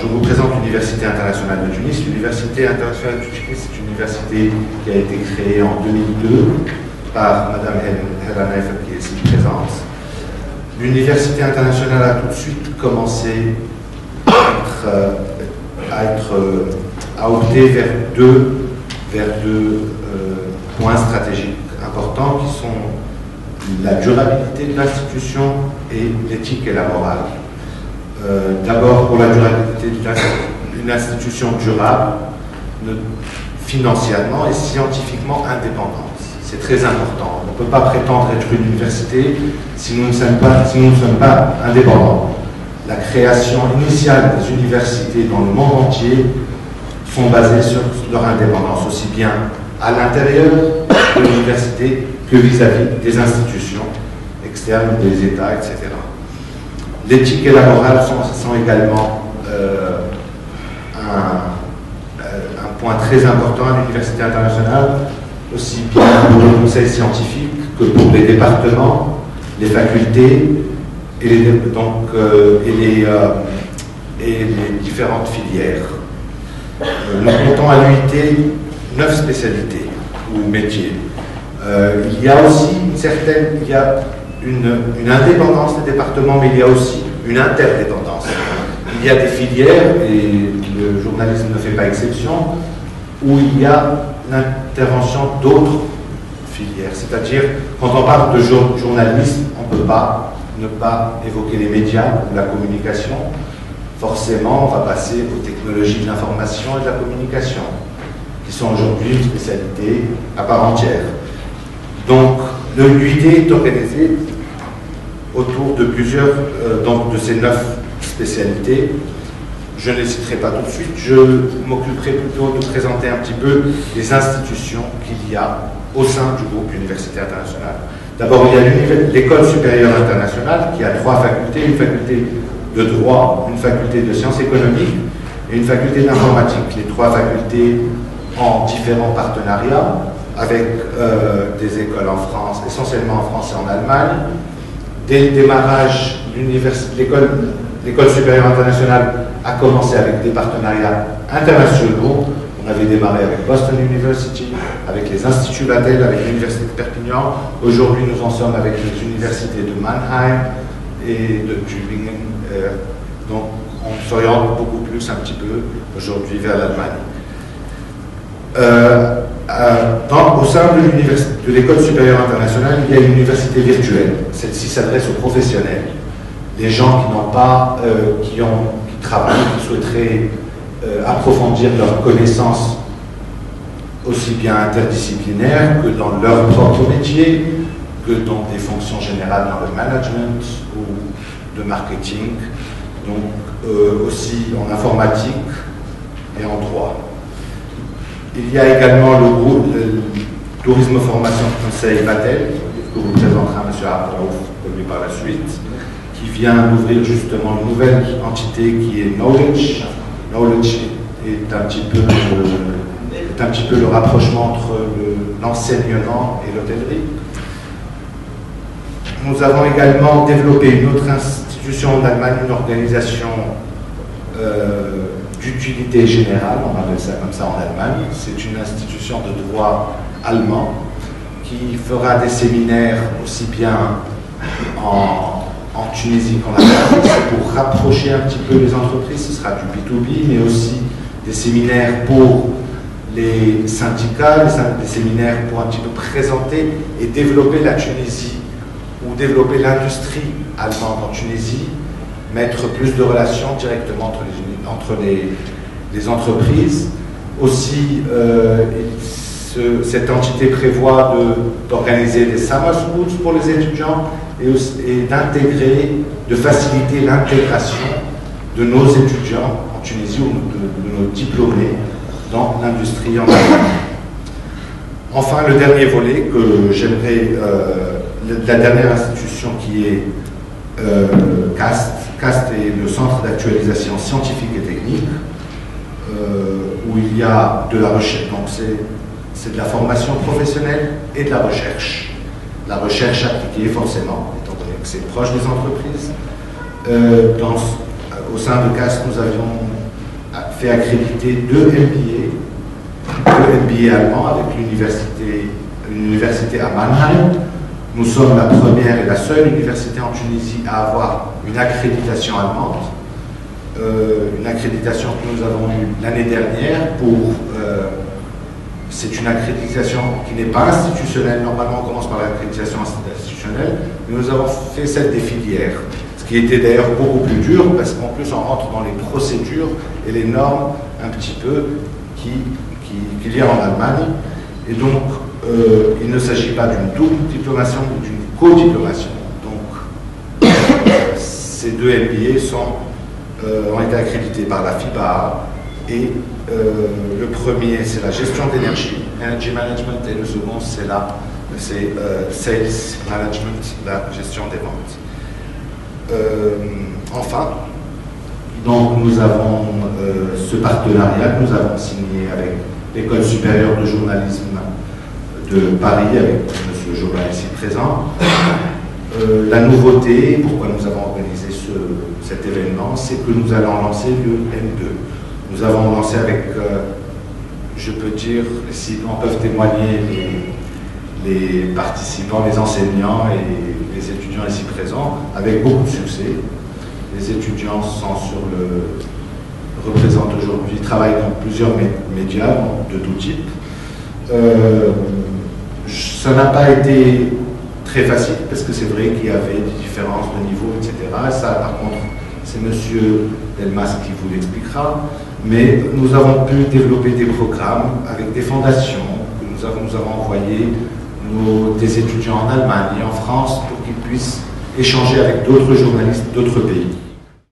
je vous présente l'Université internationale de Tunis. L'Université internationale de Tunis, c'est une université qui a été créée en 2002 par Madame Hela Naifel, qui est ici présente. L'Université internationale a tout de suite commencé à opter vers deux points stratégiques importants qui sont la durabilité de l'institution et l'éthique et la morale. D'abord, pour la durabilité d'une institution durable, financièrement et scientifiquement indépendante. C'est très important. On ne peut pas prétendre être une université si nous ne sommes pas indépendants. La création initiale des universités dans le monde entier sont basées sur leur indépendance, aussi bien à l'intérieur de l'université que vis-à-vis des institutions externes, des États, etc. L'éthique et la morale sont également un point très important à l'université internationale, aussi bien pour le conseil scientifique que pour les départements, les facultés et les différentes filières. Nous comptons à l'UIT 9 spécialités ou métiers. Il y a aussi une indépendance des départements, mais il y a aussi une interdépendance. Il y a des filières, et le journalisme ne fait pas exception, où il y a l'intervention d'autres filières. C'est-à-dire, quand on parle de journalisme, on ne peut pas ne pas évoquer les médias ou la communication. Forcément, on va passer aux technologies de l'information et de la communication, qui sont aujourd'hui une spécialité à part entière. Donc, l'UIT est organisé autour de plusieurs, de ces 9 spécialités. Je ne les citerai pas tout de suite, je m'occuperai plutôt de présenter un petit peu les institutions qu'il y a au sein du groupe Université internationale. D'abord, il y a l'École supérieure internationale qui a 3 facultés, une faculté de droit, une faculté de sciences économiques et une faculté d'informatique. Les 3 facultés ont différents partenariats avec des écoles en France, essentiellement en France et en Allemagne. Dès le démarrage, l'école supérieure internationale a commencé avec des partenariats internationaux. On avait démarré avec Boston University, avec les instituts Vatel, avec l'Université de Perpignan. Aujourd'hui, nous en sommes avec les universités de Mannheim et de Tübingen. Donc, on s'oriente beaucoup plus un petit peu aujourd'hui vers l'Allemagne. Au sein de l'école supérieure internationale, il y a une université virtuelle. Celle-ci s'adresse aux professionnels, les gens qui n'ont pas, qui travaillent, qui souhaiteraient approfondir leurs connaissances aussi bien interdisciplinaires que dans leur propre métier, que dans des fonctions générales dans le management ou de marketing, donc aussi en informatique et en droit. Il y a également le groupe Tourisme Formation Conseil Vatel, que vous présentera M. Abdelaouf par la suite, qui vient d'ouvrir justement une nouvelle entité qui est Knowledge. Knowledge est un petit peu le rapprochement entre l'enseignement et l'hôtellerie. Nous avons également développé une autre institution en Allemagne, une organisation d'utilité générale, on appelle ça comme ça en Allemagne. C'est une institution de droit allemand qui fera des séminaires aussi bien en Tunisie qu'en Allemagne. C'est pour rapprocher un petit peu les entreprises, ce sera du B2B, mais aussi des séminaires pour les syndicats, des séminaires pour un petit peu présenter et développer la Tunisie ou développer l'industrie allemande en Tunisie, mettre plus de relations directement entre les entreprises. Aussi, cette entité prévoit d'organiser des summer schools pour les étudiants et d'intégrer, de faciliter l'intégration de nos étudiants en Tunisie ou de nos diplômés dans l'industrie en Allemagne. Enfin, le dernier volet que j'aimerais, la dernière institution qui est CAST. CAST est le Centre d'actualisation scientifique et technique, où il y a de la recherche, donc c'est de la formation professionnelle et de la recherche. La recherche appliquée forcément, étant donné que c'est proche des entreprises. Au sein de CAST, nous avions fait accréditer deux MBA allemands avec une université à Mannheim. Nous sommes la première et la seule université en Tunisie à avoir une accréditation allemande. Une accréditation que nous avons eue l'année dernière c'est une accréditation qui n'est pas institutionnelle. Normalement, on commence par l'accréditation institutionnelle, mais nous avons fait celle des filières, ce qui était d'ailleurs beaucoup plus dur, parce qu'en plus, on rentre dans les procédures et les normes un petit peu qu'il y a en Allemagne. Et donc, il ne s'agit pas d'une double diplomation, mais d'une co-diplomation. Donc, ces deux MBA ont été accrédités par la FIBA, et le premier, c'est la gestion d'énergie, Energy Management, et le second, c'est Sales Management, la gestion des ventes. Enfin, donc nous avons ce partenariat que nous avons signé avec l'École supérieure de journalisme de Paris, avec M. Jobin ici présent. La nouveauté, pourquoi nous avons organisé cet événement, c'est que nous allons lancer le M2. Nous avons lancé avec, je peux dire, si on peut témoigner les participants, les enseignants et les étudiants ici présents, avec beaucoup de succès. Les étudiants représentent aujourd'hui, travaillent dans plusieurs médias de tout type. Ça n'a pas été très facile, parce que c'est vrai qu'il y avait des différences de niveau, etc. Ça, par contre, c'est M. Delmas qui vous l'expliquera. Mais nous avons pu développer des programmes avec des fondations que nous avons envoyé des étudiants en Allemagne et en France pour qu'ils puissent échanger avec d'autres journalistes d'autres pays.